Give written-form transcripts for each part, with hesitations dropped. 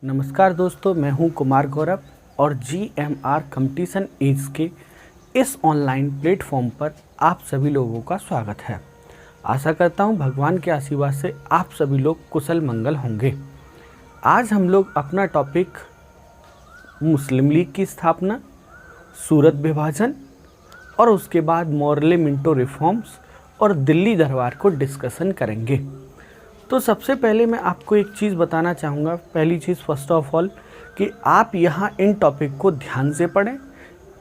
नमस्कार दोस्तों, मैं हूं कुमार गौरव और GMR कंपटीशन एज के इस ऑनलाइन प्लेटफॉर्म पर आप सभी लोगों का स्वागत है। आशा करता हूं भगवान के आशीर्वाद से आप सभी लोग कुशल मंगल होंगे। आज हम लोग अपना टॉपिक मुस्लिम लीग की स्थापना, सूरत विभाजन और उसके बाद मॉर्ले मिंटो रिफॉर्म्स और दिल्ली दरबार को डिस्कशन करेंगे। तो सबसे पहले मैं आपको एक चीज़ बताना चाहूँगा। पहली चीज़ फर्स्ट ऑफ ऑल कि आप यहाँ इन टॉपिक को ध्यान से पढ़ें।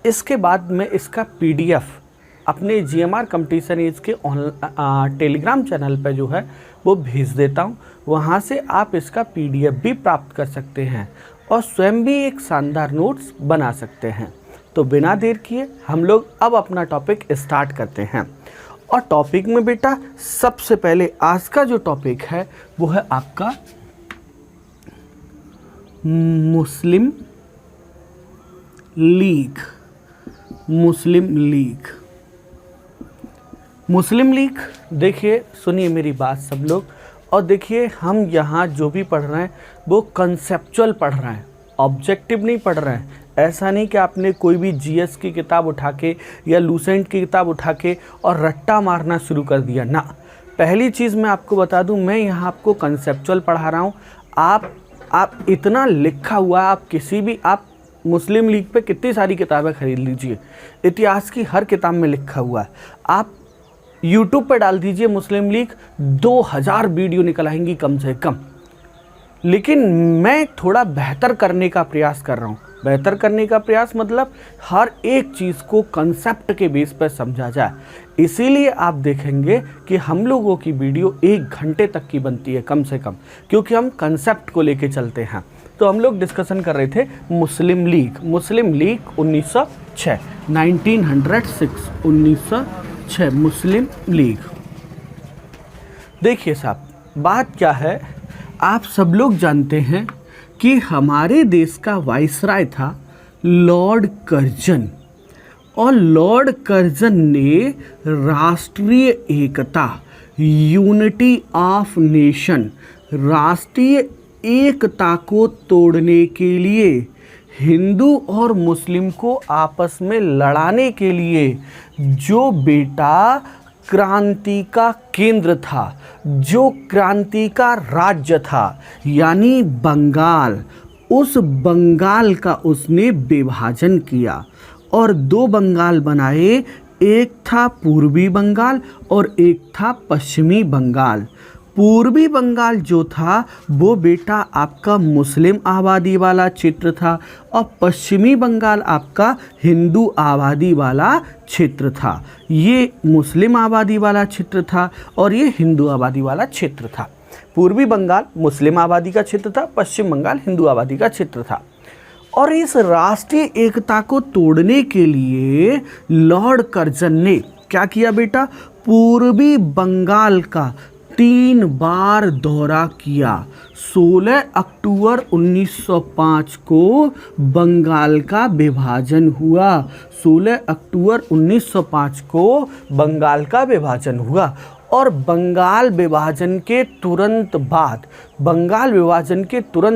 इसके बाद मैं इसका PDF अपने GMR कंपटीशन एज के टेलीग्राम चैनल पर जो है वो भेज देता हूँ। वहाँ से आप इसका PDF भी प्राप्त कर सकते हैं और स्वयं भी एक शानदार नोट्स बना सकते हैं। तो बिना देर किए हम लोग अब अपना टॉपिक स्टार्ट करते हैं। और टॉपिक में बेटा सबसे पहले आज का जो टॉपिक है वो है आपका मुस्लिम लीग। मुस्लिम लीग देखिए, सुनिए मेरी बात सब लोग, और देखिए हम यहाँ जो भी पढ़ रहे हैं वो कंसेप्चुअल पढ़ रहे हैं, ऑब्जेक्टिव नहीं पढ़ रहे हैं। ऐसा नहीं कि आपने कोई भी GS की किताब उठा के या लूसेंट की किताब उठा के और रट्टा मारना शुरू कर दिया ना। पहली चीज़ मैं आपको बता दूं, मैं यहाँ आपको कंसेप्चुअल पढ़ा रहा हूँ। आप इतना लिखा हुआ, आप किसी भी आप मुस्लिम लीग पे कितनी सारी किताबें खरीद लीजिए, इतिहास की हर किताब में लिखा हुआ है। आप YouTube पे डाल दीजिए मुस्लिम लीग, 2000 वीडियो निकल आएंगी कम से कम। लेकिन मैं थोड़ा बेहतर करने का प्रयास कर रहा हूँ। बेहतर करने का प्रयास मतलब हर एक चीज़ को कंसेप्ट के बेस पर समझा जाए। इसीलिए आप देखेंगे कि हम लोगों की वीडियो 1 घंटे तक की बनती है कम से कम, क्योंकि हम कंसेप्ट को लेके चलते हैं। तो हम लोग डिस्कशन कर रहे थे मुस्लिम लीग 1906 1906 मुस्लिम लीग। देखिए साहब, बात क्या है, आप सब लोग जानते हैं कि हमारे देश का वाइसराय था लॉर्ड कर्जन, और लॉर्ड कर्जन ने राष्ट्रीय एकता, यूनिटी ऑफ नेशन, राष्ट्रीय एकता को तोड़ने के लिए, हिंदू और मुस्लिम को आपस में लड़ाने के लिए जो बेटा क्रांति का केंद्र था, जो क्रांति का राज्य था, यानी बंगाल, उस बंगाल का उसने विभाजन किया और 2 बंगाल बनाए। एक था पूर्वी बंगाल और एक था पश्चिमी बंगाल। पूर्वी बंगाल जो था वो बेटा आपका मुस्लिम आबादी वाला क्षेत्र था और पश्चिमी बंगाल आपका हिंदू आबादी वाला क्षेत्र था। ये मुस्लिम आबादी वाला क्षेत्र था और ये हिंदू आबादी वाला क्षेत्र था। पूर्वी बंगाल मुस्लिम आबादी का क्षेत्र था, पश्चिम बंगाल हिंदू आबादी का क्षेत्र था। और इस राष्ट्रीय एकता को तोड़ने के लिए लॉर्ड कर्जन ने क्या किया बेटा, पूर्वी बंगाल का 3 बार दौरा किया। 16 अक्टूबर 1905 को बंगाल का विभाजन हुआ। 16 अक्टूबर 1905 को बंगाल का विभाजन हुआ और बंगाल विभाजन के तुरंत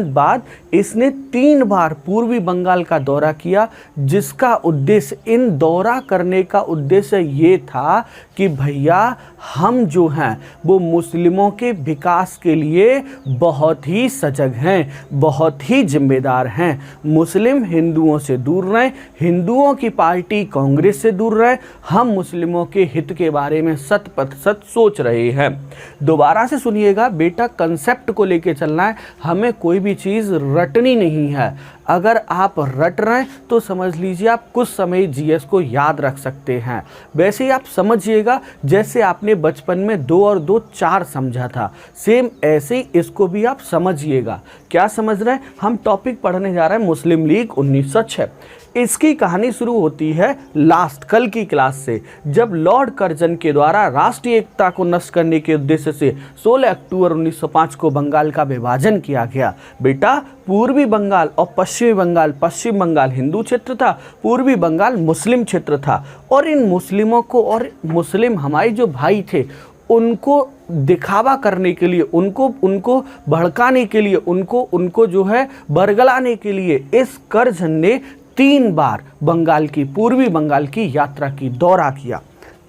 बाद इसने 3 बार पूर्वी बंगाल का दौरा किया, जिसका उद्देश्य, इन दौरा करने का उद्देश्य ये था कि भैया हम जो हैं वो मुस्लिमों के विकास के लिए बहुत ही सजग हैं, बहुत ही जिम्मेदार हैं। मुस्लिम हिंदुओं से दूर रहें, हिंदुओं की पार्टी कांग्रेस से दूर रहें, हम मुस्लिमों के हित के बारे में 100% सोच रहे हैं। दोबारा से सुनिएगा बेटा, कंसेप्ट को लेके चलना है, हमें कोई भी चीज़ रटनी नहीं है। अगर आप रट रहे हैं तो समझ लीजिए आप कुछ समय GS को याद रख सकते हैं। वैसे ही आप समझिएगा जैसे आपने बचपन में 2 और 2 4 समझा था, सेम ऐसे ही इसको भी आप समझिएगा। क्या समझ रहे हैं? हम टॉपिक पढ़ने जा रहे हैं मुस्लिम लीग 1906। इसकी कहानी शुरू होती है लास्ट कल की क्लास से, जब लॉर्ड कर्जन के द्वारा राष्ट्रीय एकता को नष्ट करने के उद्देश्य से 16 अक्टूबर 1905 को बंगाल का विभाजन किया गया। बेटा पूर्वी बंगाल और पश्चिमी बंगाल, पश्चिम बंगाल हिंदू क्षेत्र था, पूर्वी बंगाल मुस्लिम क्षेत्र था। और इन मुस्लिमों को, और मुस्लिम हमारे जो भाई थे, उनको दिखावा करने के लिए, उनको भड़काने के लिए, उनको जो है बरगलाने के लिए इस कर्जन ने 3 बार पूर्वी बंगाल की यात्रा की, दौरा किया।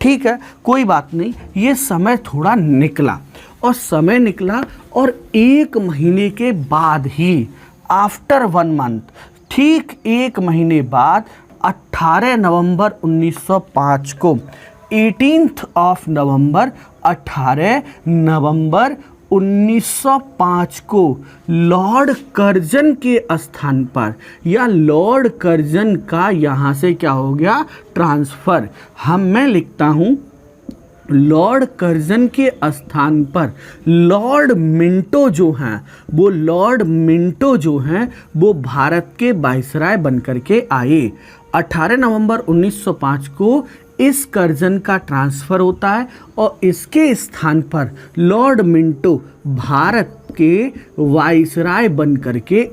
ठीक है, कोई बात नहीं, ये समय थोड़ा निकला और 1 महीने के बाद ही, आफ्टर 1 मंथ, ठीक 1 महीने बाद 18 नवंबर 1905 को, 18 नवंबर 1905 को लॉर्ड कर्जन के स्थान पर, या लॉर्ड कर्जन का यहाँ से क्या हो गया, ट्रांसफर। मैं लिखता हूँ लॉर्ड कर्जन के स्थान पर लॉर्ड मिंटो जो हैं वो भारत के वाइसराय बनकर के आए। 18 नवंबर 1905 को इस कर्जन का ट्रांसफ़र होता है और इसके स्थान पर लॉर्ड मिंटो भारत के वाइसराय बनकर के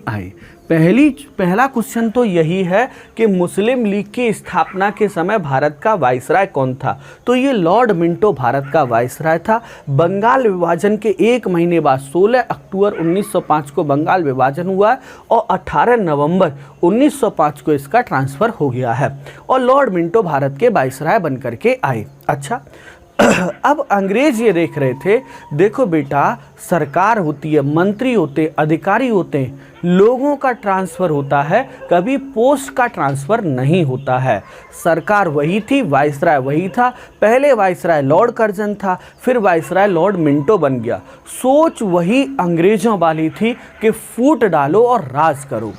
आए। पहला क्वेश्चन तो यही है कि मुस्लिम लीग की स्थापना के समय भारत का वाइसराय कौन था? तो ये लॉर्ड मिंटो भारत का वाइसराय था। बंगाल विभाजन के 1 महीने बाद 16 अक्टूबर 1905 को बंगाल विभाजन हुआ और 18 नवंबर 1905 को इसका ट्रांसफ़र हो गया है और लॉर्ड मिंटो भारत के वाइसराय बनकर के आए। अच्छा, अब अंग्रेज ये देख रहे थे, देखो बेटा, सरकार होती है, मंत्री होते, अधिकारी होते हैं, लोगों का ट्रांसफ़र होता है, कभी पोस्ट का ट्रांसफ़र नहीं होता है। सरकार वही थी, वाइसराय वही था। पहले वाइसराय लॉर्ड कर्जन था, फिर वाइसराय लॉर्ड मिंटो बन गया। सोच वही अंग्रेज़ों वाली थी कि फूट डालो और राज करो।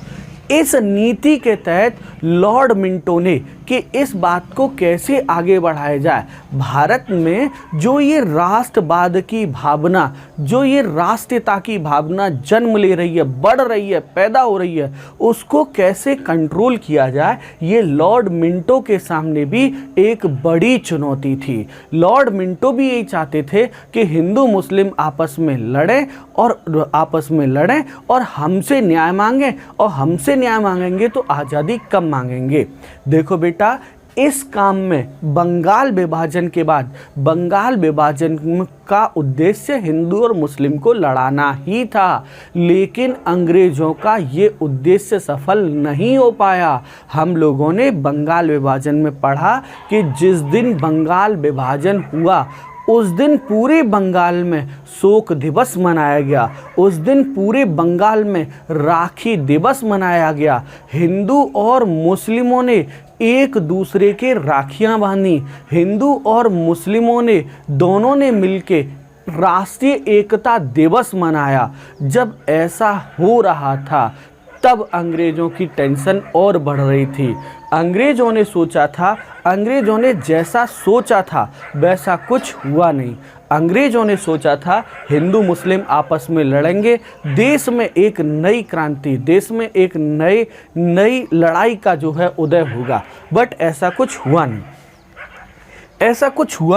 इस नीति के तहत लॉर्ड मिंटो ने कि इस बात को कैसे आगे बढ़ाया जाए, भारत में जो ये राष्ट्रवाद की भावना, जो ये राष्ट्रीयता की भावना जन्म ले रही है, बढ़ रही है, पैदा हो रही है, उसको कैसे कंट्रोल किया जाए, ये लॉर्ड मिंटो के सामने भी एक बड़ी चुनौती थी। लॉर्ड मिंटो भी यही चाहते थे कि हिंदू मुस्लिम आपस में लड़ें और हमसे न्याय मांगें, और हमसे न्याय मांगेंगे तो आज़ादी कब मांगेंगे। देखो बेटा, इस काम में बंगाल विभाजन के बाद, बंगाल विभाजन का उद्देश्य हिंदू और मुस्लिम को लड़ाना ही था, लेकिन अंग्रेज़ों का ये उद्देश्य सफल नहीं हो पाया। हम लोगों ने बंगाल विभाजन में पढ़ा कि जिस दिन बंगाल विभाजन हुआ उस दिन पूरे बंगाल में शोक दिवस मनाया गया, उस दिन पूरे बंगाल में राखी दिवस मनाया गया। हिंदू और मुस्लिमों ने एक दूसरे के राखियां बांधी, हिंदू और मुस्लिमों ने दोनों ने मिलके राष्ट्रीय एकता दिवस मनाया। जब ऐसा हो रहा था तब अंग्रेज़ों की टेंशन और बढ़ रही थी। अंग्रेज़ों ने जैसा सोचा था वैसा कुछ हुआ नहीं। अंग्रेज़ों ने सोचा था हिंदू मुस्लिम आपस में लड़ेंगे, देश में एक नई क्रांति, देश में एक नई लड़ाई का जो है उदय होगा, बट ऐसा कुछ हुआ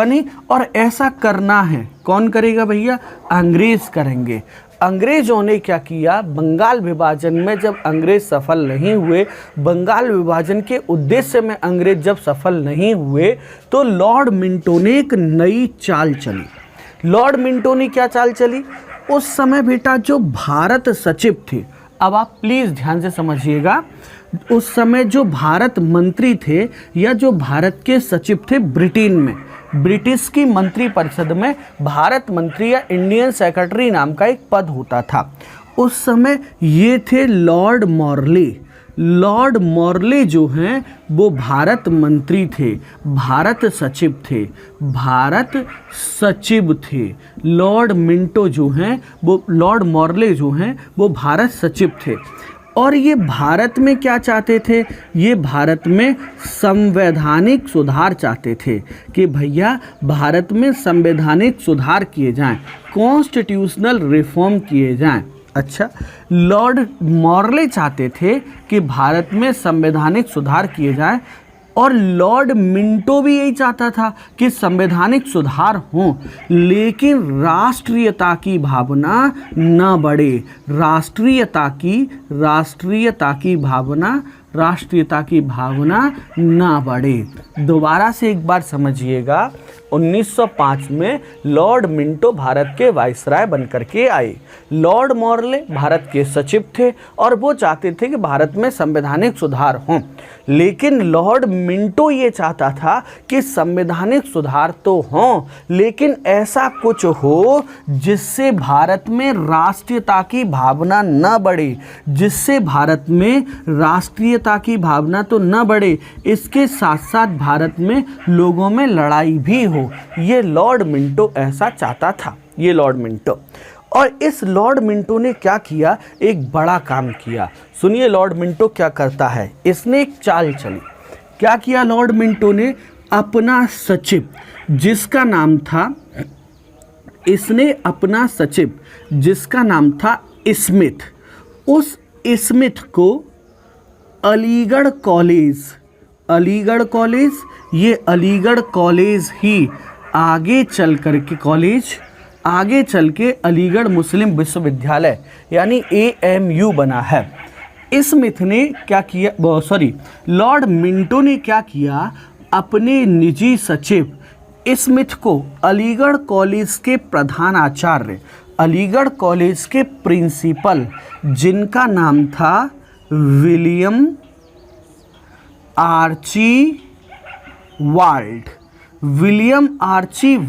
नहीं। और ऐसा करना है, कौन करेगा भैया? अंग्रेज़ करेंगे। अंग्रेज़ों ने क्या किया, बंगाल विभाजन में जब अंग्रेज़ सफल नहीं हुए, बंगाल विभाजन के उद्देश्य में अंग्रेज़ जब सफल नहीं हुए, तो लॉर्ड मिंटो ने एक नई चाल चली। लॉर्ड मिंटो ने क्या चाल चली? उस समय बेटा जो भारत सचिव थे, अब आप प्लीज़ ध्यान से समझिएगा, उस समय जो भारत मंत्री थे या जो भारत के सचिव थे ब्रिटेन में, ब्रिटिश की मंत्री परिषद में भारत मंत्री या इंडियन सेक्रेटरी नाम का एक पद होता था। उस समय ये थे लॉर्ड मॉर्ले। लॉर्ड मॉर्ले जो हैं वो भारत मंत्री थे, भारत सचिव थे। लॉर्ड मिंटो जो हैं वो, लॉर्ड मॉर्ले जो हैं वो भारत सचिव थे। और ये भारत में क्या चाहते थे? ये भारत में संवैधानिक सुधार चाहते थे कि भैया भारत में संवैधानिक सुधार किए जाएं, कॉन्स्टिट्यूशनल रिफॉर्म किए जाएं। अच्छा, लॉर्ड मॉर्ले चाहते थे कि भारत में संवैधानिक सुधार किए जाएं, और लॉर्ड मिंटो भी यही चाहता था कि संवैधानिक सुधार हों, लेकिन राष्ट्रीयता की भावना न बढ़े, राष्ट्रीयता की भावना न बढ़े। दोबारा से एक बार समझिएगा, 1905 में लॉर्ड मिंटो भारत के वाइसराय बनकर के आए। लॉर्ड मॉर्ले भारत के सचिव थे और वो चाहते थे कि भारत में संवैधानिक सुधार हों, लेकिन लॉर्ड मिंटो ये चाहता था कि संवैधानिक सुधार तो हों, लेकिन ऐसा कुछ हो जिससे भारत में राष्ट्रीयता की भावना न बढ़े, जिससे भारत में राष्ट्रीयता की भावना तो न बढ़े, इसके साथ साथ भारत में लोगों में लड़ाई भी हो। ये लॉर्ड मिंटो ऐसा चाहता था, ये लॉर्ड मिंटो। और इस लॉर्ड मिंटो ने क्या किया, एक बड़ा काम किया। सुनिए लॉर्ड मिंटो क्या करता है। इसने एक चाल चली। क्या किया लॉर्ड मिंटो ने, अपना सचिव जिसका नाम था, इसने अपना सचिव जिसका नाम था स्मिथ, उस स्मिथ को अलीगढ़ कॉलेज, अलीगढ़ कॉलेज, ये अलीगढ़ कॉलेज ही आगे चल कर के आगे चल के अलीगढ़ मुस्लिम विश्वविद्यालय यानी AMU बना है। स्मिथ ने क्या किया, लॉर्ड मिंटो ने क्या किया, अपने निजी सचिव स्मिथ को अलीगढ़ कॉलेज के प्रधानाचार्य, अलीगढ़ कॉलेज के प्रिंसिपल जिनका नाम था विलियम आर्ची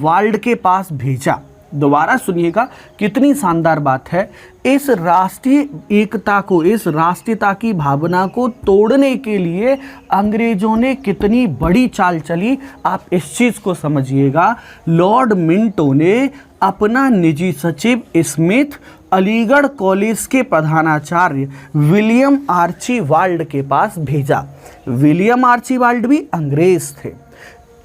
वाल्ड के पास भेजा। दोबारा सुनिएगा कितनी शानदार बात है। इस राष्ट्रीय एकता को, इस राष्ट्रीयता की भावना को तोड़ने के लिए अंग्रेजों ने कितनी बड़ी चाल चली, आप इस चीज़ को समझिएगा। लॉर्ड मिंटो ने अपना निजी सचिव स्मिथ अलीगढ़ कॉलेज के प्रधानाचार्य विलियम आर्चीबाल्ड के पास भेजा। विलियम आर्चीबाल्ड भी अंग्रेज थे।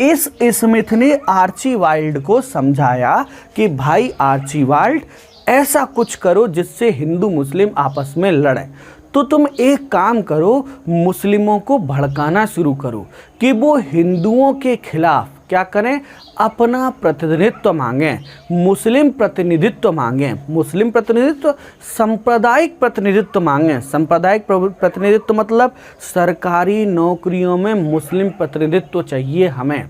इस स्मिथ ने आर्चीबाल्ड को समझाया कि भाई आर्चीबाल्ड, ऐसा कुछ करो जिससे हिंदू मुस्लिम आपस में लड़े। तो तुम एक काम करो, मुस्लिमों को भड़काना शुरू करो कि वो हिंदुओं के खिलाफ क्या करें, अपना प्रतिनिधित्व मांगें, मुस्लिम प्रतिनिधित्व मांगें। मुस्लिम प्रतिनिधित्व, सांप्रदायिक प्रतिनिधित्व मांगें। सांप्रदायिक प्रतिनिधित्व मतलब सरकारी नौकरियों में मुस्लिम प्रतिनिधित्व चाहिए हमें।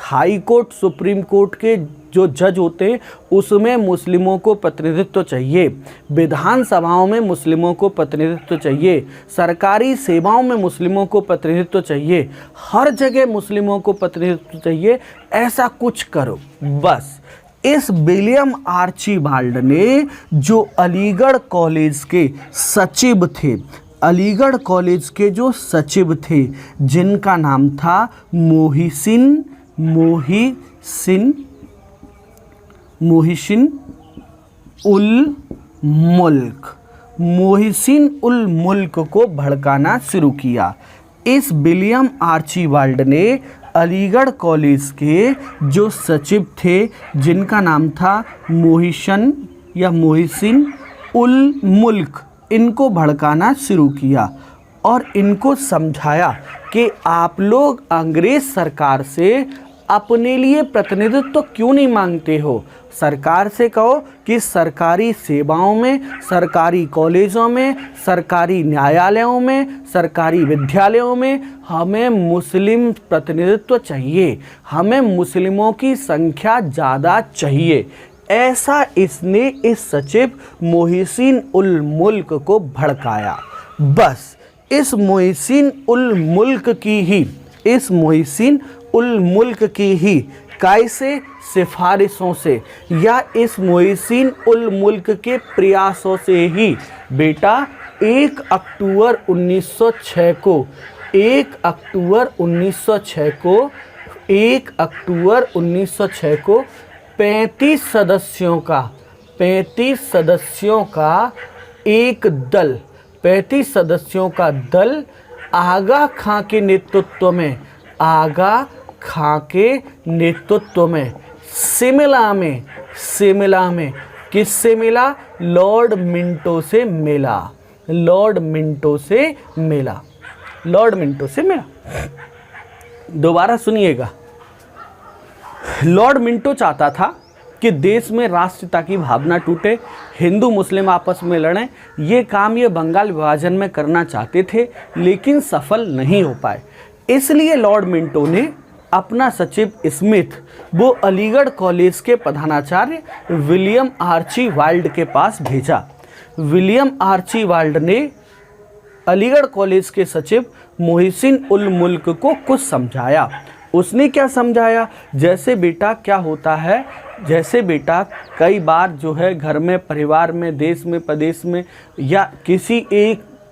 हाई कोर्ट, सुप्रीम कोर्ट के जो जज होते हैं उसमें मुस्लिमों को प्रतिनिधित्व चाहिए। विधानसभाओं में मुस्लिमों को प्रतिनिधित्व चाहिए। सरकारी सेवाओं में मुस्लिमों को प्रतिनिधित्व चाहिए। हर जगह मुस्लिमों को प्रतिनिधित्व चाहिए। ऐसा कुछ करो बस। इस विलियम आर्चीबाल्ड ने, जो अलीगढ़ कॉलेज के सचिव थे, अलीगढ़ कॉलेज के जो सचिव थे जिनका नाम था मोहिसिन उल मुल्क को भड़काना शुरू किया। इस विलियम आर्चीबाल्ड ने अलीगढ़ कॉलेज के जो सचिव थे जिनका नाम था मोहिसिन उल मुल्क, इनको भड़काना शुरू किया और इनको समझाया कि आप लोग अंग्रेज सरकार से अपने लिए प्रतिनिधित्व क्यों नहीं मांगते हो। सरकार से कहो कि सरकारी सेवाओं में, सरकारी कॉलेजों में, सरकारी न्यायालयों में, सरकारी विद्यालयों में हमें मुस्लिम प्रतिनिधित्व चाहिए, हमें मुस्लिमों की संख्या ज़्यादा चाहिए। ऐसा इसने इस सचिव मोहिसिन उल मुल्क को भड़काया। बस इस मोहिसिन उल मुल्क की ही कैसे सिफारिशों से या इस मोहिसिन उल मुल्क के प्रयासों से ही बेटा 1 अक्टूबर 1906 को 35 सदस्यों का दल आगा खां के नेतृत्व में शिमला में किससे मिला? लॉर्ड मिंटो से मिला। दोबारा सुनिएगा। लॉर्ड मिंटो चाहता था कि देश में राष्ट्रीयता की भावना टूटे, हिंदू मुस्लिम आपस में लड़ें। ये काम ये बंगाल विभाजन में करना चाहते थे, लेकिन सफल नहीं हो पाए। इसलिए लॉर्ड मिंटो ने अपना सचिव स्मिथ वो अलीगढ़ कॉलेज के प्रधानाचार्य विलियम आर्ची वाइल्ड के पास भेजा। विलियम आर्ची वाइल्ड ने अलीगढ़ कॉलेज के सचिव मोहसिन उल मुल्क को कुछ समझाया। उसने क्या समझाया? जैसे बेटा क्या होता है, जैसे बेटा कई बार जो है घर में, परिवार में, देश में, प्रदेश में, या किसी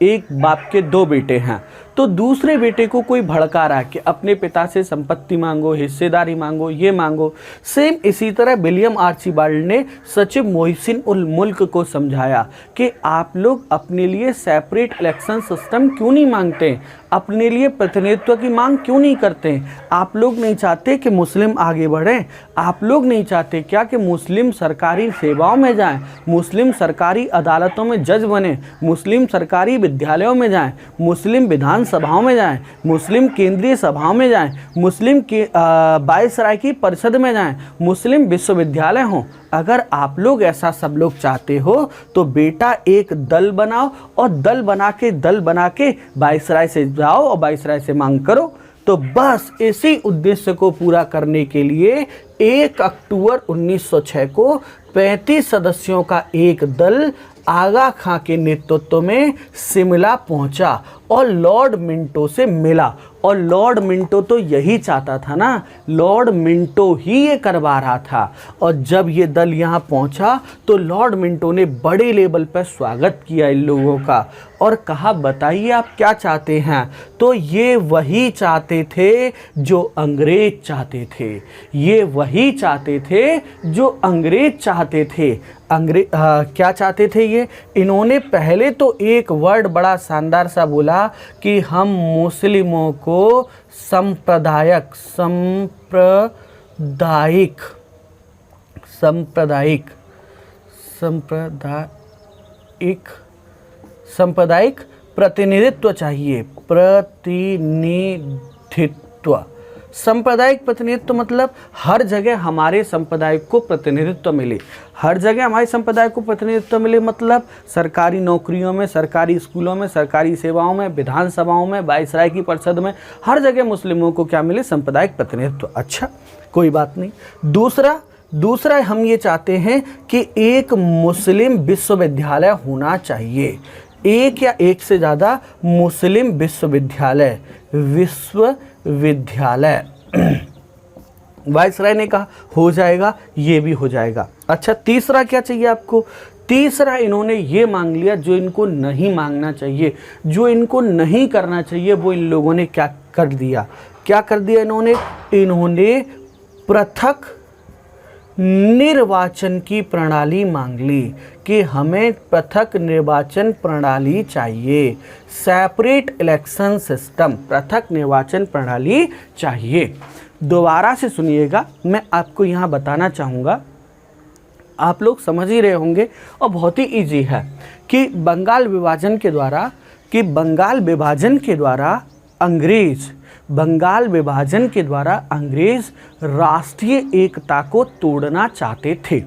एक बाप के दो बेटे हैं, तो दूसरे बेटे को कोई भड़का रहा है कि अपने पिता से संपत्ति मांगो, हिस्सेदारी मांगो, ये मांगो। सेम इसी तरह विलियम आर्चीबाल्ड ने सचिव मोहसिन उल मुल्क को समझाया कि आप लोग अपने लिए सेपरेट इलेक्शन सिस्टम क्यों नहीं मांगते, अपने लिए प्रतिनिधित्व की मांग क्यों नहीं करते? आप लोग नहीं चाहते कि मुस्लिम आगे बढ़ें? आप लोग नहीं चाहते क्या कि मुस्लिम सरकारी सेवाओं में जाएं, मुस्लिम सरकारी अदालतों में जज बने, मुस्लिम सरकारी विद्यालयों में जाएं, मुस्लिम विधान सभाओं में जाएं, मुस्लिम केंद्रीय सभाओं में जाएं, मुस्लिम के वायसराय की परिषद में जाएं, मुस्लिम विश्वविद्यालय हों? अगर आप लोग ऐसा सब लोग चाहते हो तो बेटा एक दल बनाओ और दल बना के वायसराय से जाओ और वायसराय से मांग करो। तो बस इसी उद्देश्य को पूरा करने के लिए 1 अक्टूबर 1906 को 35 सदस्यों का एक दल आगा खां के नेतृत्व में शिमला पहुंचा और लॉर्ड मिंटो से मिला। और लॉर्ड मिंटो तो यही चाहता था ना, लॉर्ड मिंटो ही ये करवा रहा था। और जब ये दल यहाँ पहुँचा तो लॉर्ड मिंटो ने बड़े लेवल पर स्वागत किया इन लोगों का और कहा बताइए आप क्या चाहते हैं? तो ये वही चाहते थे जो अंग्रेज चाहते थे, ये वही चाहते थे जो अंग्रेज चाहते थे। क्या चाहते थे ये? इन्होंने पहले तो एक वर्ड बड़ा शानदार सा बोला कि हम मुस्लिमों को सांप्रदायिक प्रतिनिधित्व चाहिए। सांप्रदायिक प्रतिनिधित्व मतलब हर जगह हमारे संप्रदाय को प्रतिनिधित्व मिले, हर जगह हमारे संप्रदाय को प्रतिनिधित्व मिले, मतलब सरकारी नौकरियों में, सरकारी स्कूलों में, सरकारी सेवाओं में, विधानसभाओं में, वायसराय की परिषद में, हर जगह मुस्लिमों को क्या मिले? सांप्रदायिक प्रतिनिधित्व। अच्छा, कोई बात नहीं। दूसरा हम ये चाहते हैं कि एक मुस्लिम विश्वविद्यालय होना चाहिए, एक या एक से ज़्यादा मुस्लिम विश्वविद्यालय। वायसराय ने कहा हो जाएगा, ये भी हो जाएगा। अच्छा, तीसरा क्या चाहिए आपको? तीसरा इन्होंने ये मांग लिया जो इनको नहीं मांगना चाहिए, जो इनको नहीं करना चाहिए, वो इन लोगों ने क्या कर दिया? इन्होंने पृथक निर्वाचन की प्रणाली मांग ली कि हमें पृथक निर्वाचन प्रणाली चाहिए, सेपरेट इलेक्शन सिस्टम, पृथक निर्वाचन प्रणाली चाहिए। दोबारा से सुनिएगा, मैं आपको यहाँ बताना चाहूँगा, आप लोग समझ ही रहे होंगे और बहुत ही इजी है कि बंगाल विभाजन के द्वारा अंग्रेज राष्ट्रीय एकता को तोड़ना चाहते थे।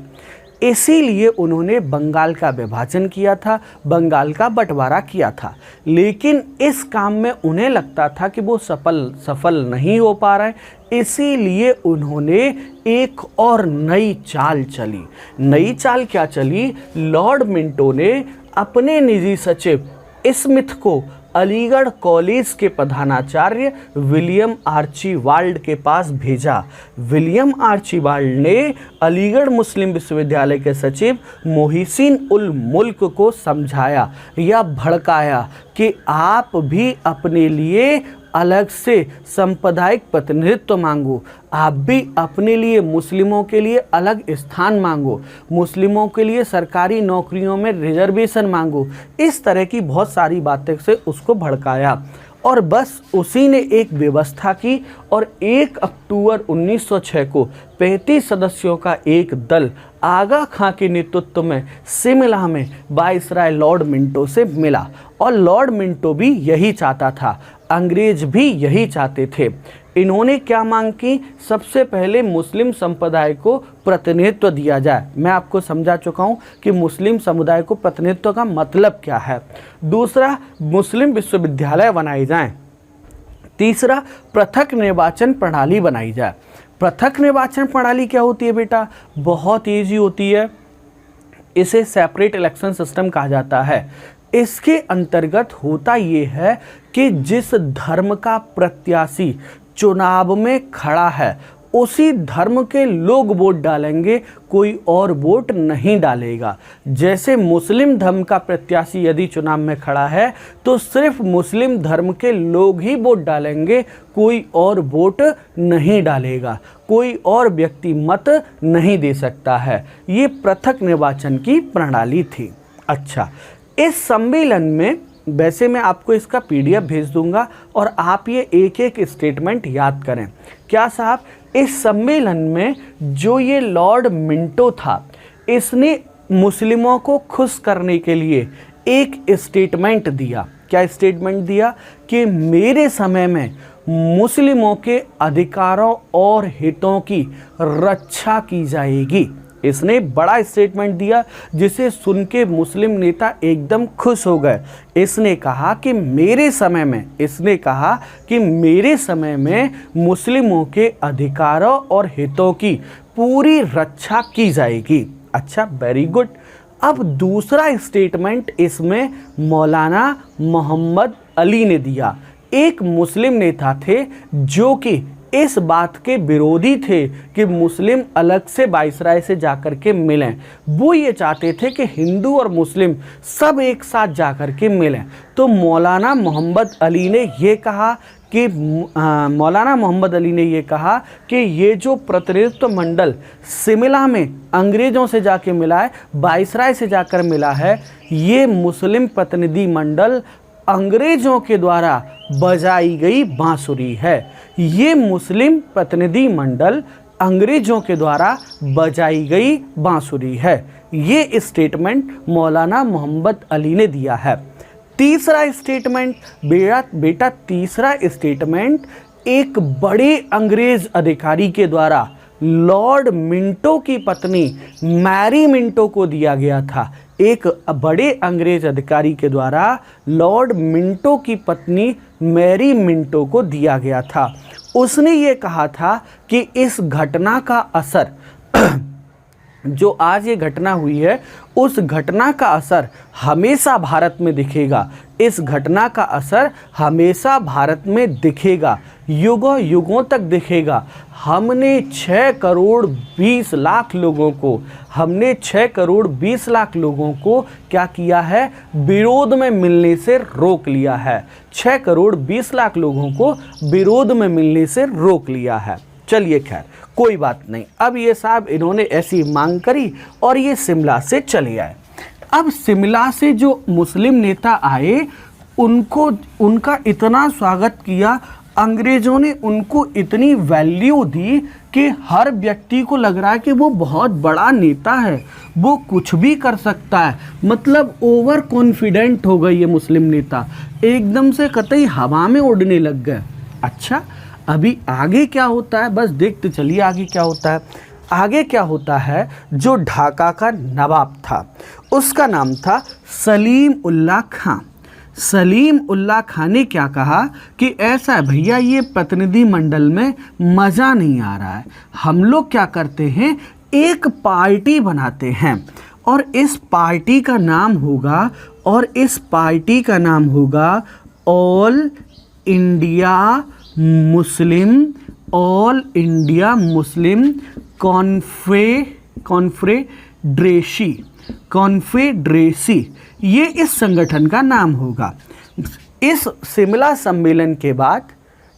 इसीलिए उन्होंने बंगाल का विभाजन किया था, बंगाल का बंटवारा किया था। लेकिन इस काम में उन्हें लगता था कि वो सफल नहीं हो पा रहे, इसीलिए उन्होंने एक और नई चाल चली। नई चाल क्या चली? लॉर्ड मिंटो ने अपने निजी सचिव स्मिथ को अलीगढ़ कॉलेज के प्रधानाचार्य विलियम आर्चीबाल्ड के पास भेजा। विलियम आर्चीबाल्ड ने अलीगढ़ मुस्लिम विश्वविद्यालय के सचिव मोहसिन उल मुल्क को समझाया या भड़काया कि आप भी अपने लिए अलग से सांप्रदायिक प्रतिनिधित्व मांगो, आप भी अपने लिए मुस्लिमों के लिए अलग स्थान मांगो, मुस्लिमों के लिए सरकारी नौकरियों में रिजर्वेशन मांगो। इस तरह की बहुत सारी बातें से उसको भड़काया और बस उसी ने एक व्यवस्था की और 1 अक्टूबर 1906 को 35 सदस्यों का एक दल आगा खां के नेतृत्व में शिमला में वायसराय लॉर्ड मिंटो से मिला। और लॉर्ड मिंटो भी यही चाहता था, अंग्रेज भी यही चाहते थे। इन्होंने क्या मांग की? सबसे पहले मुस्लिम संप्रदाय को प्रतिनिधित्व दिया जाए। मैं आपको समझा चुका हूँ कि मुस्लिम समुदाय को प्रतिनिधित्व का मतलब क्या है। दूसरा, मुस्लिम विश्वविद्यालय बनाए जाएं। तीसरा, पृथक निर्वाचन प्रणाली बनाई जाए। पृथक निर्वाचन प्रणाली क्या होती है बेटा? बहुत ईजी होती है, इसे सेपरेट इलेक्शन सिस्टम कहा जाता है। इसके अंतर्गत होता ये है कि जिस धर्म का प्रत्याशी चुनाव में खड़ा है उसी धर्म के लोग वोट डालेंगे, कोई और वोट नहीं डालेगा। जैसे मुस्लिम धर्म का प्रत्याशी यदि चुनाव में खड़ा है तो सिर्फ मुस्लिम धर्म के लोग ही वोट डालेंगे, कोई और वोट नहीं डालेगा, कोई और व्यक्ति मत नहीं दे सकता है। ये पृथक निर्वाचन की प्रणाली थी। अच्छा, इस सम्मेलन में वैसे मैं आपको इसका PDF भेज दूंगा और आप ये एक एक स्टेटमेंट याद करें। क्या साहब, इस सम्मेलन में जो ये लॉर्ड मिंटो था, इसने मुस्लिमों को खुश करने के लिए एक स्टेटमेंट दिया। क्या स्टेटमेंट दिया? कि मेरे समय में मुस्लिमों के अधिकारों और हितों की रक्षा की जाएगी। इसने बड़ा स्टेटमेंट दिया जिसे सुन के मुस्लिम नेता एकदम खुश हो गए। इसने कहा कि मेरे समय में मुस्लिमों के अधिकारों और हितों की पूरी रक्षा की जाएगी। अच्छा, वेरी गुड। अब दूसरा स्टेटमेंट इसमें मौलाना मोहम्मद अली ने दिया। एक मुस्लिम नेता थे जो कि इस बात के विरोधी थे कि मुस्लिम अलग से वाइसराय से जाकर के मिलें। वो ये चाहते थे कि हिंदू और मुस्लिम सब एक साथ जाकर के मिलें। तो मौलाना मोहम्मद अली ने ये कहा कि ये जो प्रतिनिधित्व मंडल शिमला में अंग्रेज़ों से जाके मिला है, वाइसराय से जाकर मिला है, ये मुस्लिम प्रतिनिधि मंडल अंग्रेज़ों के द्वारा बजाई गई बांसुरी है। ये मुस्लिम प्रतिनिधि मंडल अंग्रेज़ों के द्वारा बजाई गई बांसुरी है। ये स्टेटमेंट मौलाना मोहम्मद अली ने दिया है। तीसरा स्टेटमेंट बेटा तीसरा स्टेटमेंट एक बड़े अंग्रेज़ अधिकारी के द्वारा लॉर्ड मिंटो की पत्नी मैरी मिंटो को दिया गया था। एक बड़े अंग्रेज अधिकारी के द्वारा लॉर्ड मिंटो की पत्नी मैरी मिंटो को दिया गया था। उसने ये कहा था कि इस घटना का असर जो आज ये घटना हुई है, उस घटना का असर हमेशा भारत में दिखेगा। इस घटना का असर हमेशा भारत में दिखेगा, युगों युगों तक दिखेगा। हमने 6 करोड़ 20 लाख लोगों को क्या किया है? विरोध में मिलने से रोक लिया है। 6 करोड़ 20 लाख लोगों को विरोध में मिलने से रोक लिया है। चलिए खैर कोई बात नहीं। अब ये साहब इन्होंने ऐसी मांग करी और ये शिमला से चले आए। अब शिमला से जो मुस्लिम नेता आए उनका इतना स्वागत किया, अंग्रेज़ों ने उनको इतनी वैल्यू दी कि हर व्यक्ति को लग रहा है कि वो बहुत बड़ा नेता है, वो कुछ भी कर सकता है। मतलब ओवर कॉन्फिडेंट हो गए ये मुस्लिम नेता, एकदम से कतई हवा में उड़ने लग गए। अच्छा, अभी आगे क्या होता है बस देखते चलिए आगे क्या होता है। आगे क्या होता है, जो ढाका का नवाब था उसका नाम था सलीम उल्लाह खां। सलीम उल्लाह खां ने क्या कहा कि ऐसा है भैया, ये प्रतिनिधि मंडल में मज़ा नहीं आ रहा है, हम लोग क्या करते हैं एक पार्टी बनाते हैं और इस पार्टी का नाम होगा ऑल इंडिया मुस्लिम कॉन्फेडरेसी, ये इस संगठन का नाम होगा। इस शिमला सम्मेलन के बाद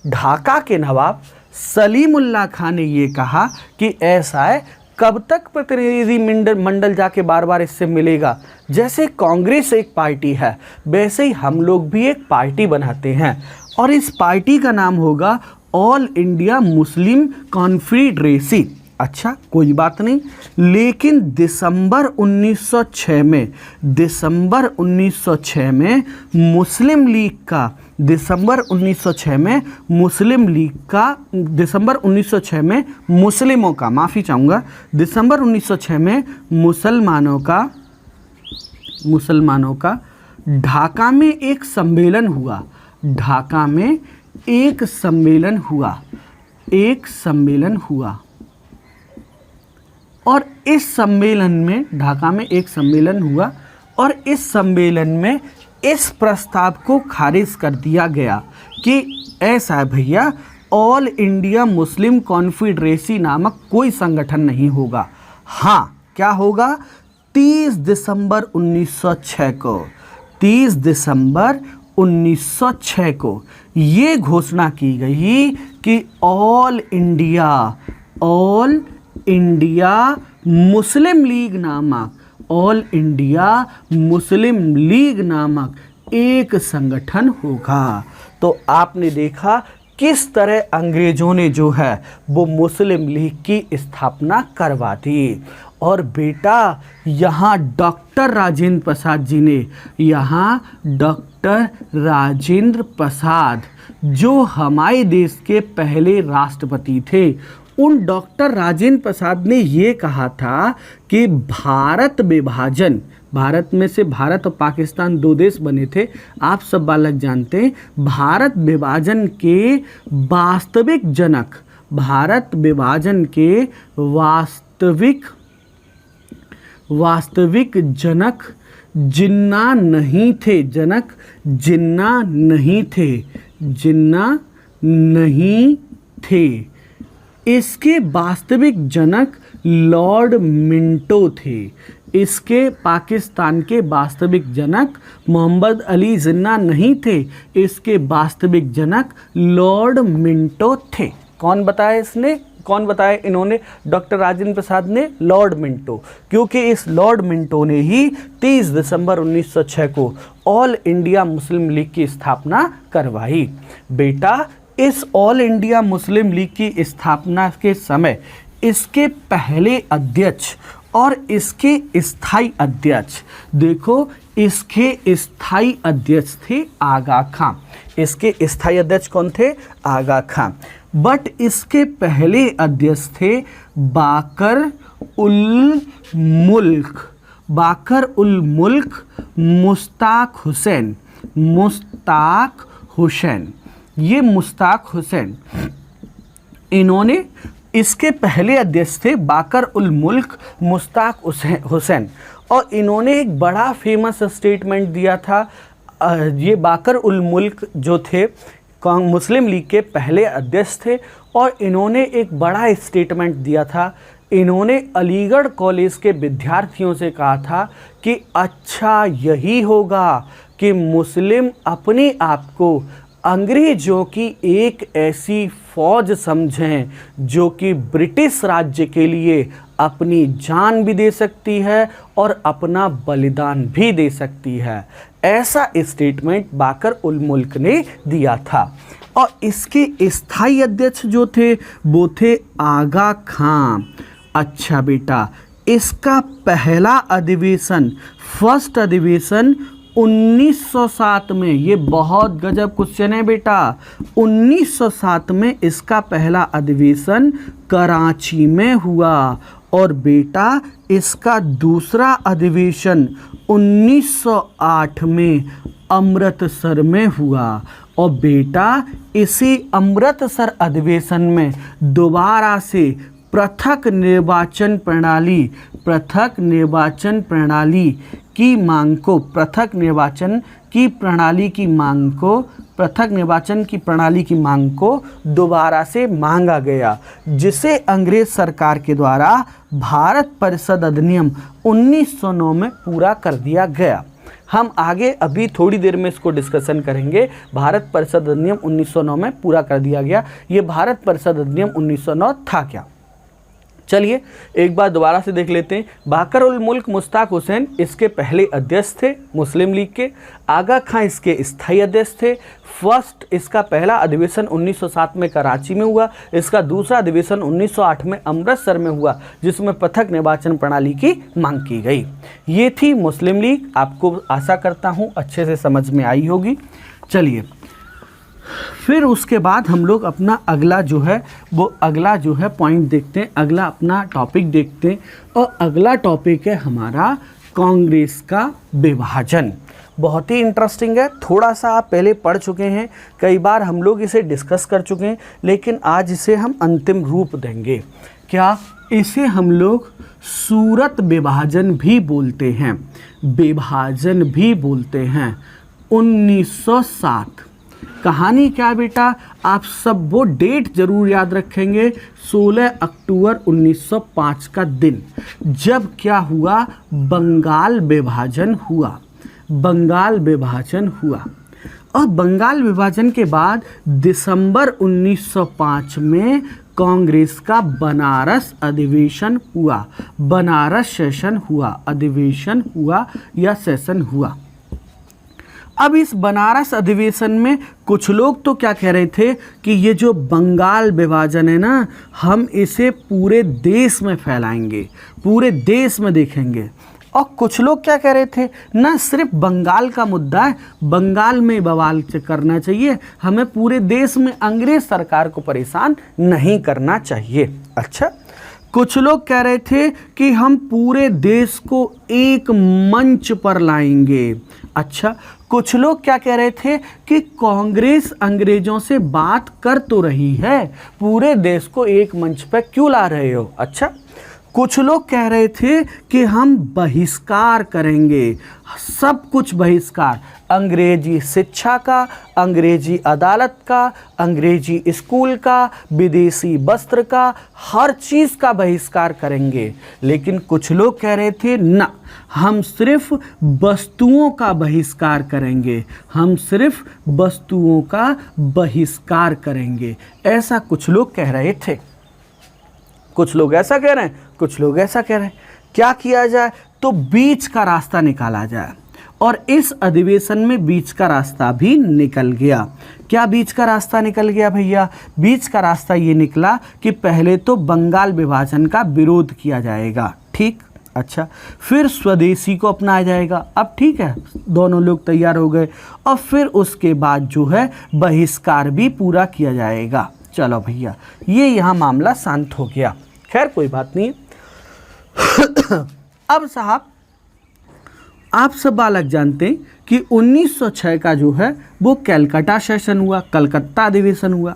ढाका के नवाब सलीम उल्लाह खां ने ये कहा कि ऐसा है, कब तक प्रतिनिधि मंडल जाके बार बार इससे मिलेगा? जैसे कांग्रेस एक पार्टी है वैसे ही हम लोग भी एक पार्टी बनाते हैं और इस पार्टी का नाम होगा ऑल इंडिया मुस्लिम कॉन्फेडरेसी। अच्छा, कोई बात नहीं। लेकिन दिसंबर 1906 में मुस्लिम लीग का मुसलमानों का ढाका में एक सम्मेलन हुआ। ढाका में एक सम्मेलन हुआ, एक सम्मेलन हुआ और इस सम्मेलन में, ढाका में एक सम्मेलन हुआ और इस सम्मेलन में इस प्रस्ताव को खारिज कर दिया गया कि ऐसा है भैया, ऑल इंडिया मुस्लिम कॉन्फेडरेसी नामक कोई संगठन नहीं होगा। हाँ, क्या होगा? 30 दिसंबर 1906 को, 30 दिसंबर 1906 को ये घोषणा की गई कि ऑल इंडिया मुस्लिम लीग नामक, ऑल इंडिया मुस्लिम लीग नामक एक संगठन होगा। तो आपने देखा किस तरह अंग्रेजों ने जो है वो मुस्लिम लीग की स्थापना करवा दी। और बेटा यहाँ डॉक्टर राजेंद्र प्रसाद जी ने, यहाँ डॉक्टर राजेंद्र प्रसाद जो हमारे देश के पहले राष्ट्रपति थे, उन डॉक्टर राजेंद्र प्रसाद ने ये कहा था कि भारत विभाजन, भारत में से भारत और पाकिस्तान दो देश बने थे, आप सब बालक जानते हैं। भारत विभाजन के वास्तविक जनक, भारत विभाजन के वास्तविक जनक जिन्ना नहीं थे, जनक जिन्ना नहीं थे, जिन्ना नहीं थे। इसके वास्तविक जनक लॉर्ड मिंटो थे। इसके पाकिस्तान के वास्तविक जनक मोहम्मद अली जिन्ना नहीं थे, इसके वास्तविक जनक लॉर्ड मिंटो थे। कौन बताया इसने, कौन बताया इन्होंने? डॉक्टर राजेंद्र प्रसाद ने, लॉर्ड मिंटो। क्योंकि इस लॉर्ड मिंटो ने ही 30 दिसंबर 1906 को ऑल इंडिया मुस्लिम लीग की स्थापना करवाई। बेटा इस ऑल इंडिया मुस्लिम लीग की स्थापना के समय इसके पहले अध्यक्ष और इसके स्थायी अध्यक्ष, देखो इसके स्थायी अध्यक्ष थे आगा खां। इसके स्थायी अध्यक्ष कौन थे? आगा खां। बट इसके पहले अध्यक्ष थे बाकर उल मुल्क, बाकर उल मुल्क मुश्ताक हुसैन, मुश्ताक हुसैन। ये मुश्ताक हुसैन, इन्होंने, इसके पहले अध्यक्ष थे बाकर उल मुल्क मुश्ताक हुसैन और इन्होंने एक बड़ा फेमस स्टेटमेंट दिया था। ये बाकर उल मुल्क जो थे मुस्लिम लीग के पहले अध्यक्ष थे और इन्होंने एक बड़ा स्टेटमेंट दिया था। इन्होंने अलीगढ़ कॉलेज के विद्यार्थियों से कहा था कि अच्छा यही होगा कि मुस्लिम अपने आप को अंग्रेजों की एक ऐसी फौज समझें जो कि ब्रिटिश राज्य के लिए अपनी जान भी दे सकती है और अपना बलिदान भी दे सकती है। ऐसा स्टेटमेंट बाकर उल मुल्क ने दिया था। और इसके स्थायी अध्यक्ष जो थे वो थे आगा खां। अच्छा बेटा, इसका पहला अधिवेशन, फर्स्ट अधिवेशन 1907 में, ये बहुत गजब क्वेश्चन है बेटा, 1907 में इसका पहला अधिवेशन कराची में हुआ और बेटा इसका दूसरा अधिवेशन 1908 में अमृतसर में हुआ। और बेटा इसी अमृतसर अधिवेशन में दोबारा से पृथक निर्वाचन प्रणाली की मांग को, पृथक निर्वाचन की प्रणाली की मांग को दोबारा से मांगा गया, जिसे अंग्रेज सरकार के द्वारा भारत परिषद अधिनियम 1909 में पूरा कर दिया गया। हम आगे अभी थोड़ी देर में इसको डिस्कशन करेंगे। भारत परिषद अधिनियम 1909 में पूरा कर दिया गया। ये भारत परिषद अधिनियम 1909 था क्या? चलिए एक बार दोबारा से देख लेते हैं। बाकर उल मुल्क मुश्ताक हुसैन इसके पहले अध्यक्ष थे मुस्लिम लीग के। आगा खां इसके स्थायी अध्यक्ष थे। फर्स्ट, इसका पहला अधिवेशन 1907 में कराची में हुआ। इसका दूसरा अधिवेशन 1908 में अमृतसर में हुआ, जिसमें पृथक निर्वाचन प्रणाली की मांग की गई। ये थी मुस्लिम लीग। आपको आशा करता हूँ अच्छे से समझ में आई होगी। चलिए फिर उसके बाद हम लोग अपना अगला जो है पॉइंट देखते हैं, अगला अपना टॉपिक देखते हैं। और अगला टॉपिक है हमारा कांग्रेस का विभाजन। बहुत ही इंटरेस्टिंग है। थोड़ा सा आप पहले पढ़ चुके हैं, कई बार हम लोग इसे डिस्कस कर चुके हैं, लेकिन आज इसे हम अंतिम रूप देंगे। क्या? इसे हम लोग सूरत विभाजन भी बोलते हैं, विभाजन भी बोलते हैं। 1907 कहानी क्या बेटा? आप सब वो डेट जरूर याद रखेंगे, 16 अक्टूबर 1905 का दिन, जब क्या हुआ? बंगाल विभाजन हुआ। बंगाल विभाजन हुआ। और बंगाल विभाजन के बाद दिसंबर 1905 में कांग्रेस का बनारस अधिवेशन हुआ। बनारस सेशन हुआ, अधिवेशन हुआ या सेशन हुआ। अब इस बनारस अधिवेशन में कुछ लोग तो क्या कह रहे थे कि ये जो बंगाल विभाजन है ना, हम इसे पूरे देश में फैलाएंगे, पूरे देश में देखेंगे। और कुछ लोग क्या कह रहे थे, ना सिर्फ बंगाल का मुद्दा है, बंगाल में बवाल करना चाहिए, हमें पूरे देश में अंग्रेज सरकार को परेशान नहीं करना चाहिए। अच्छा, कुछ लोग कह रहे थे कि हम पूरे देश को एक मंच पर लाएंगे। अच्छा, कुछ लोग क्या कह रहे थे कि कांग्रेस अंग्रेजों से बात कर तो रही है, पूरे देश को एक मंच पर क्यों ला रहे हो। अच्छा, कुछ लोग कह रहे थे कि हम बहिष्कार करेंगे, सब कुछ बहिष्कार, अंग्रेजी शिक्षा का, अंग्रेजी अदालत का, अंग्रेजी स्कूल का, विदेशी वस्त्र का, हर चीज़ का बहिष्कार करेंगे। लेकिन कुछ लोग कह रहे थे ना, हम सिर्फ वस्तुओं का बहिष्कार करेंगे, हम सिर्फ वस्तुओं का बहिष्कार करेंगे। ऐसा कुछ लोग कह रहे थे। कुछ लोग ऐसा कह रहे हैं, कुछ लोग ऐसा कह रहे हैं। क्या किया जाए? तो बीच का रास्ता निकाला जाए। और इस अधिवेशन में बीच का रास्ता भी निकल गया। क्या बीच का रास्ता निकल गया भैया? बीच का रास्ता ये निकला कि पहले तो बंगाल विभाजन का विरोध किया जाएगा, ठीक। अच्छा, फिर स्वदेशी को अपनाया जाएगा। अब ठीक है, दोनों लोग तैयार हो गए। और फिर उसके बाद जो है बहिष्कार भी पूरा किया जाएगा। चलो भैया, ये यहाँ मामला शांत हो गया। खैर कोई बात नहीं। अब साहब, आप सब बालक जानते हैं कि 1906 का जो है वो कलकत्ता सेशन हुआ, कलकत्ता अधिवेशन हुआ।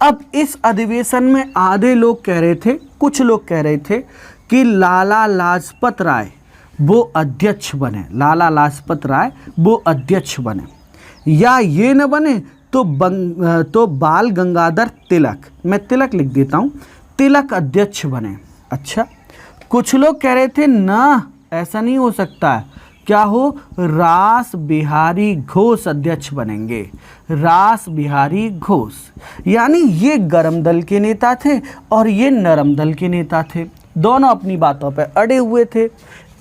अब इस अधिवेशन में आधे लोग कह रहे थे, कुछ लोग कह रहे थे कि लाला लाजपत राय वो अध्यक्ष बने, लाला लाजपत राय वो अध्यक्ष बने, या ये न बने तो बाल गंगाधर तिलक, मैं तिलक लिख देता हूँ, तिलक अध्यक्ष बने। अच्छा, कुछ लोग कह रहे थे ना, ऐसा नहीं हो सकता है, क्या हो, रास बिहारी घोष अध्यक्ष बनेंगे, रास बिहारी घोष। यानी ये गर्म दल के नेता थे और ये नरम दल के नेता थे, दोनों अपनी बातों पर अड़े हुए थे।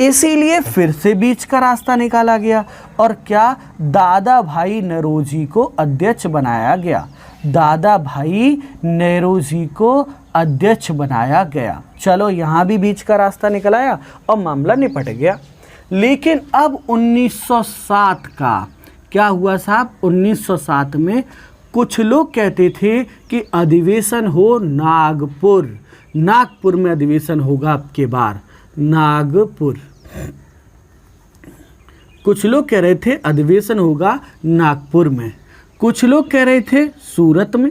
इसीलिए फिर से बीच का रास्ता निकाला गया और क्या, दादा भाई नौरोजी को अध्यक्ष बनाया गया, दादा भाई नौरोजी को अध्यक्ष बनाया गया। चलो, यहाँ भी बीच का रास्ता निकल आया और मामला निपट गया। लेकिन अब 1907 का क्या हुआ साहब? 1907 में कुछ लोग कहते थे कि अधिवेशन हो नागपुर, नागपुर में अधिवेशन होगा अब के बार, नागपुर। कुछ लोग कह रहे थे अधिवेशन होगा नागपुर में, कुछ लोग कह रहे थे सूरत में।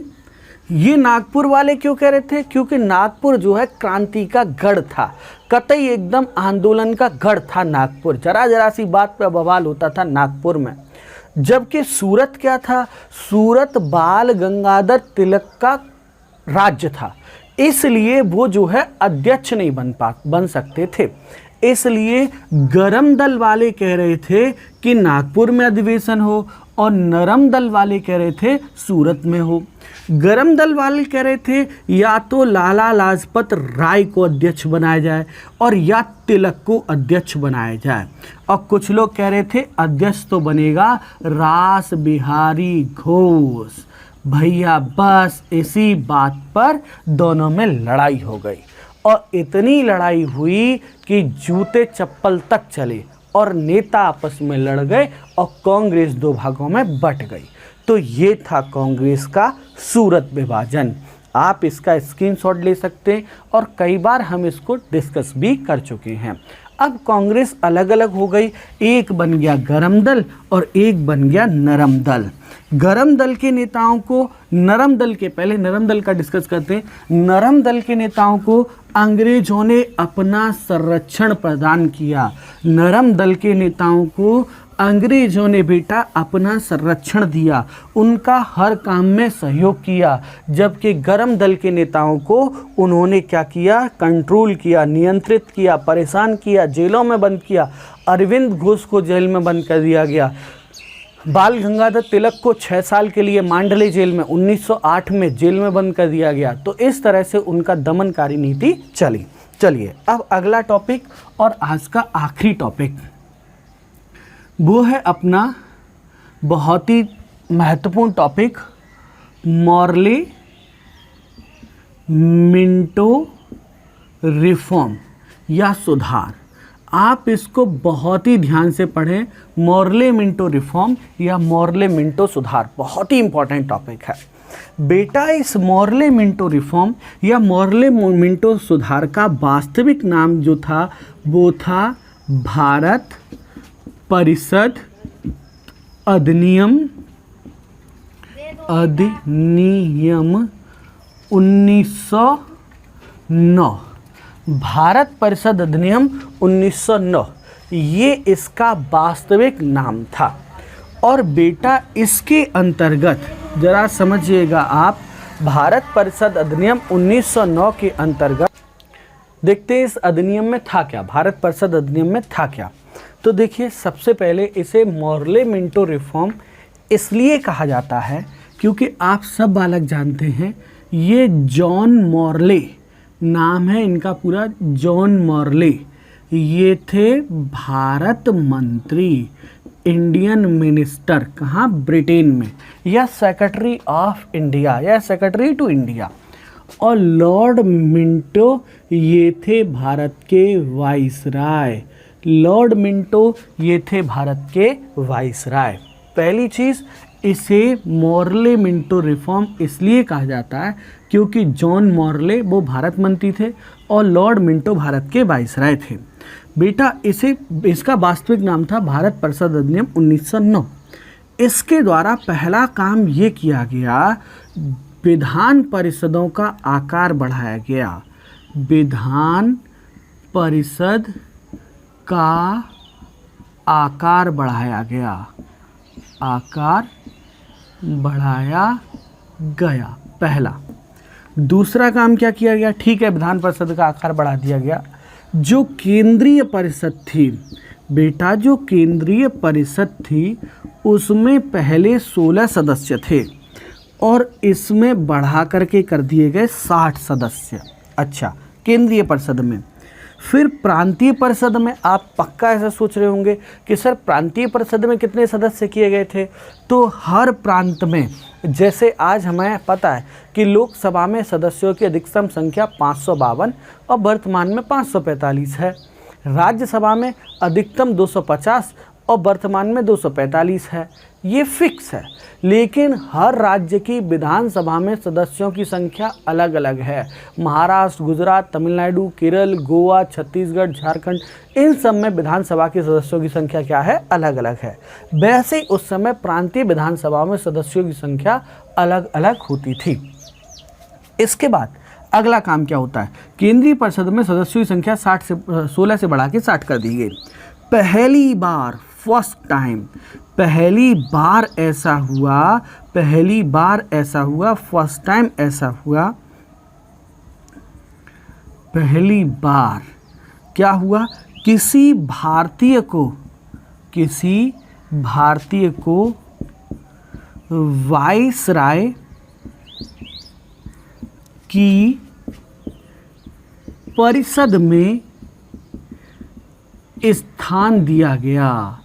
ये नागपुर वाले क्यों कह रहे थे? क्योंकि नागपुर जो है क्रांति का गढ़ था, कतई एकदम आंदोलन का गढ़ था नागपुर, जरा जरा सी बात पे बवाल होता था नागपुर में। जबकि सूरत क्या था? सूरत बाल गंगाधर तिलक का राज्य था, इसलिए वो जो है अध्यक्ष नहीं बन सकते थे। इसलिए गरम दल वाले कह रहे थे कि नागपुर में अधिवेशन हो और नरम दल वाले कह रहे थे सूरत में हो। गरम दल वाले कह रहे थे या तो लाला लाजपत राय को अध्यक्ष बनाया जाए और या तिलक को अध्यक्ष बनाया जाए, और कुछ लोग कह रहे थे अध्यक्ष तो बनेगा रास बिहारी घोष। भैया बस इसी बात पर दोनों में लड़ाई हो गई, और इतनी लड़ाई हुई कि जूते चप्पल तक चले और नेता आपस में लड़ गए और कांग्रेस दो भागों में बट गई। तो ये था कांग्रेस का सूरत विभाजन। आप इसका स्क्रीनशॉट ले सकते हैं और कई बार हम इसको डिस्कस भी कर चुके हैं। अब कांग्रेस अलग अलग हो गई, एक बन गया गरम दल और एक बन गया नरम दल। गरम दल के नेताओं को, नरम दल के, पहले नरम दल का डिस्कस करते हैं। नरम दल के नेताओं को अंग्रेजों ने अपना संरक्षण प्रदान किया। नरम दल के नेताओं को अंग्रेजों ने बेटा अपना संरक्षण दिया, उनका हर काम में सहयोग किया। जबकि गरम दल के नेताओं को उन्होंने क्या किया, कंट्रोल किया, नियंत्रित किया, परेशान किया, जेलों में बंद किया। अरविंद घोष को जेल में बंद कर दिया गया। बाल गंगाधर तिलक को 6 साल के लिए मांडले जेल में 1908 में जेल में बंद कर दिया गया। तो इस तरह से उनका दमनकारी नीति चली। चलिए अब अगला टॉपिक और आज का आखिरी टॉपिक वो है अपना बहुत ही महत्वपूर्ण टॉपिक, मॉर्ले मिंटो रिफॉर्म या सुधार। आप इसको बहुत ही ध्यान से पढ़ें। मॉर्ले मिंटो रिफॉर्म या मॉर्ले मिंटो सुधार बहुत ही इंपॉर्टेंट टॉपिक है बेटा। इस मॉर्ले मिंटो रिफॉर्म या मॉर्ले मिंटो सुधार का वास्तविक नाम जो था वो था भारत परिषद अधिनियम 1909। भारत परिषद अधिनियम 1909 ये इसका वास्तविक नाम था। और बेटा इसके अंतर्गत जरा समझिएगा आप, भारत परिषद अधिनियम 1909 के अंतर्गत देखते हैं इस अधिनियम में था क्या, भारत परिषद अधिनियम में था क्या। तो देखिए सबसे पहले इसे मॉर्ले मिंटो रिफॉर्म इसलिए कहा जाता है क्योंकि आप सब बालक जानते हैं ये जॉन मॉर्ले नाम है इनका पूरा, जॉन मॉर्ले। ये थे भारत मंत्री, इंडियन मिनिस्टर, कहाँ, ब्रिटेन में, या सेक्रेटरी ऑफ इंडिया या सेक्रेटरी टू इंडिया। और लॉर्ड मिंटो ये थे भारत के वाइसराय। लॉर्ड मिंटो ये थे भारत के वाइसराय। पहली चीज़, इसे मॉर्ले मिंटो रिफॉर्म इसलिए कहा जाता है क्योंकि जॉन मॉर्ले वो भारत मंत्री थे और लॉर्ड मिंटो भारत के वाइसराय थे। बेटा इसका वास्तविक नाम था भारत परिषद अधिनियम 1909। इसके द्वारा पहला काम ये किया गया, विधान परिषदों का आकार बढ़ाया गया। विधान परिषद का आकार बढ़ाया गया, आकार बढ़ाया गया पहला। दूसरा काम क्या किया गया, ठीक है विधान परिषद का आकार बढ़ा दिया गया। जो केंद्रीय परिषद थी बेटा, जो केंद्रीय परिषद थी उसमें पहले 16 सदस्य थे और इसमें बढ़ा करके कर दिए गए 60 सदस्य। अच्छा, केंद्रीय परिषद में। फिर प्रांतीय परिषद में आप पक्का ऐसा सोच रहे होंगे कि सर प्रांतीय परिषद में कितने सदस्य किए गए थे। तो हर प्रांत में, जैसे आज हमें पता है कि लोकसभा में सदस्यों की अधिकतम संख्या 552 और वर्तमान में 545 है। राज्यसभा में अधिकतम 250 और वर्तमान में 245 है। ये फिक्स है। लेकिन हर राज्य की विधानसभा में सदस्यों की संख्या अलग अलग है। महाराष्ट्र, गुजरात, तमिलनाडु, केरल, गोवा, छत्तीसगढ़, झारखंड, इन सब में विधानसभा के सदस्यों की संख्या क्या है, अलग अलग है। वैसे ही उस समय प्रांतीय विधानसभा में सदस्यों की संख्या अलग अलग होती थी। इसके बाद अगला काम क्या होता है, केंद्रीय परिषद में सदस्यों की संख्या 16 से बढ़ा के 60 कर दी गई। पहली बार, फर्स्ट टाइम, पहली बार ऐसा हुआ, फर्स्ट टाइम ऐसा हुआ, पहली बार क्या हुआ, किसी भारतीय को वाइसराय की परिषद में स्थान दिया गया।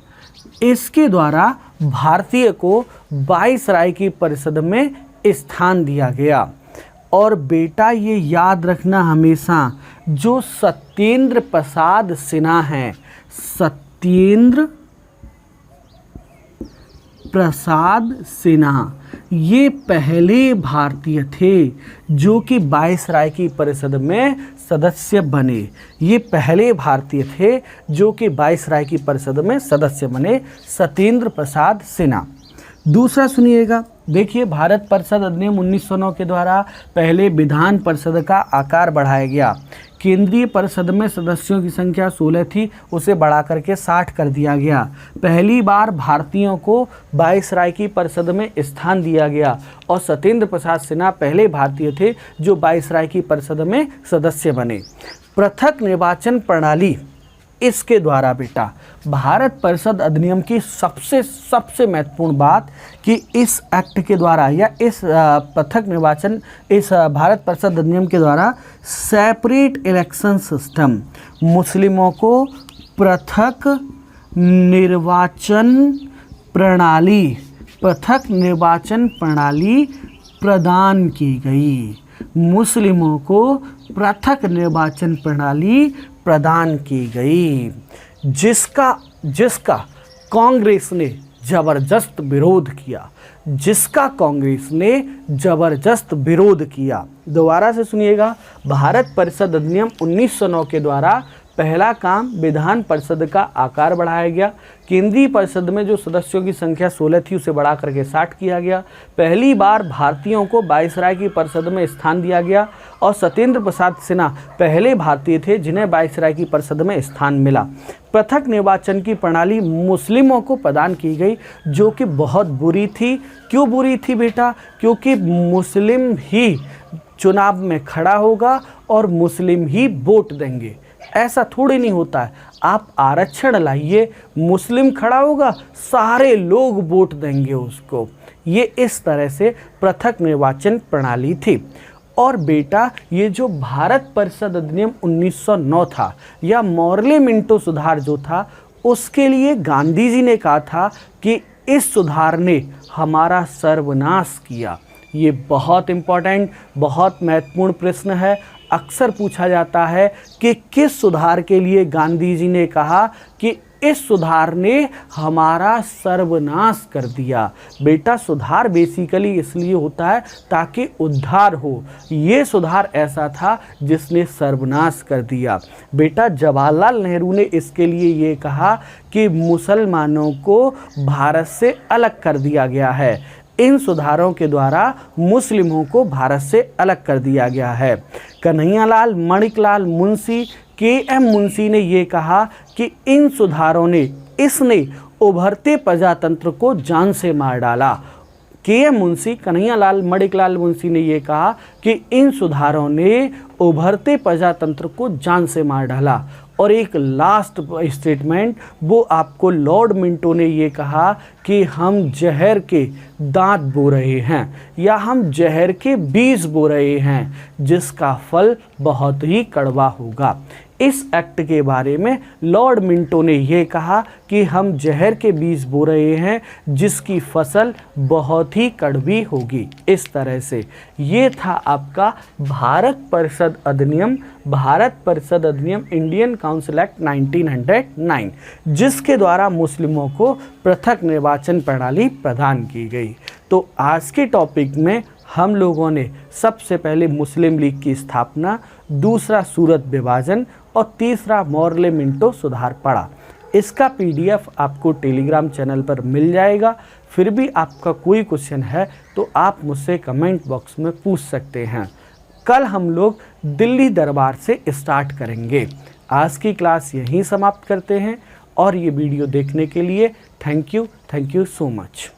इसके द्वारा भारतीय को वाइसराय की परिषद में स्थान दिया गया। और बेटा ये याद रखना हमेशा, जो सत्येंद्र प्रसाद सिन्हा हैं, सत्येंद्र प्रसाद सिन्हा, ये पहले भारतीय थे जो कि वाइसराय की परिषद में सदस्य बने। ये पहले भारतीय थे जो कि वाइसराय की परिषद में सदस्य बने, सत्येंद्र प्रसाद सिन्हा। दूसरा सुनिएगा, देखिए भारत परिषद अधिनियम 1909 के द्वारा पहले विधान परिषद का आकार बढ़ाया गया। केंद्रीय परिषद में सदस्यों की संख्या 16 थी, उसे बढ़ा करके 60 कर दिया गया। पहली बार भारतीयों को वाइसराय की परिषद में स्थान दिया गया और सत्येंद्र प्रसाद सिन्हा पहले भारतीय थे जो वाइसराय की परिषद में सदस्य बने। पृथक निर्वाचन प्रणाली, इसके द्वारा बेटा भारत परिषद अधिनियम की सबसे महत्वपूर्ण बात कि इस एक्ट के द्वारा या इस पृथक निर्वाचन, इस भारत परिषद अधिनियम के द्वारा सेपरेट इलेक्शन सिस्टम, मुस्लिमों को पृथक निर्वाचन प्रणाली प्रदान की गई। मुस्लिमों को पृथक निर्वाचन प्रणाली प्रदान की गई, जिसका कांग्रेस ने जबरदस्त विरोध किया। दोबारा से सुनिएगा, भारत परिषद अधिनियम 1909 के द्वारा पहला काम विधान परिषद का आकार बढ़ाया गया। केंद्रीय परिषद में जो सदस्यों की संख्या 16 थी उसे बढ़ा करके 60 किया गया। पहली बार भारतीयों को वाइसराय की परिषद में स्थान दिया गया और सत्येंद्र प्रसाद सिन्हा पहले भारतीय थे जिन्हें वाइसराय की परिषद में स्थान मिला। पृथक निर्वाचन की प्रणाली मुस्लिमों को प्रदान की गई, जो कि बहुत बुरी थी। क्यों बुरी थी बेटा? क्योंकि मुस्लिम ही चुनाव में खड़ा होगा और मुस्लिम ही वोट देंगे। ऐसा थोड़ी नहीं होता है, आप आरक्षण लाइए, मुस्लिम खड़ा होगा, सारे लोग वोट देंगे उसको। ये इस तरह से पृथक निर्वाचन प्रणाली थी। और बेटा ये जो भारत परिषद अधिनियम 1909 था या मॉर्ले मिंटो सुधार जो था, उसके लिए गांधी जी ने कहा था कि इस सुधार ने हमारा सर्वनाश किया। ये बहुत इम्पोर्टेंट, बहुत महत्वपूर्ण प्रश्न है। अक्सर पूछा जाता है कि किस सुधार के लिए गांधी जी ने कहा कि इस सुधार ने हमारा सर्वनाश कर दिया। बेटा सुधार बेसिकली इसलिए होता है ताकि उद्धार हो। ये सुधार ऐसा था जिसने सर्वनाश कर दिया। बेटा जवाहरलाल नेहरू ने इसके लिए ये कहा कि मुसलमानों को भारत से अलग कर दिया गया है। इन सुधारों के द्वारा मुस्लिमों को भारत से अलग कर दिया गया है। कन्हैयालाल माणिकलाल मुंशी, के.एम. मुंशी ने ये कहा कि इन सुधारों ने इसने उभरते प्रजातंत्र को जान से मार डाला। के.एम. मुंशी, कन्हैयालाल माणिकलाल मुंशी ने ये कहा कि इन सुधारों ने उभरते प्रजातंत्र को जान से मार डाला। और एक लास्ट स्टेटमेंट, वो आपको लॉर्ड मिंटो ने ये कहा कि हम जहर के दांत बो रहे हैं या हम जहर के बीज बो रहे हैं, जिसका फल बहुत ही कड़वा होगा। इस एक्ट के बारे में लॉर्ड मिंटो ने यह कहा कि हम जहर के बीज बो रहे हैं जिसकी फसल बहुत ही कड़वी होगी। इस तरह से ये था आपका भारत परिषद अधिनियम इंडियन काउंसिल एक्ट 1909, जिसके द्वारा मुस्लिमों को पृथक निर्वाचन प्रणाली प्रदान की गई। तो आज के टॉपिक में हम लोगों ने सबसे पहले मुस्लिम लीग की स्थापना, दूसरा सूरत विभाजन और तीसरा मॉर्ले मिंटो सुधार पढ़ा। इसका पीडीएफ आपको टेलीग्राम चैनल पर मिल जाएगा। फिर भी आपका कोई क्वेश्चन है तो आप मुझसे कमेंट बॉक्स में पूछ सकते हैं। कल हम लोग दिल्ली दरबार से स्टार्ट करेंगे। आज की क्लास यहीं समाप्त करते हैं और ये वीडियो देखने के लिए थैंक यू सो मच।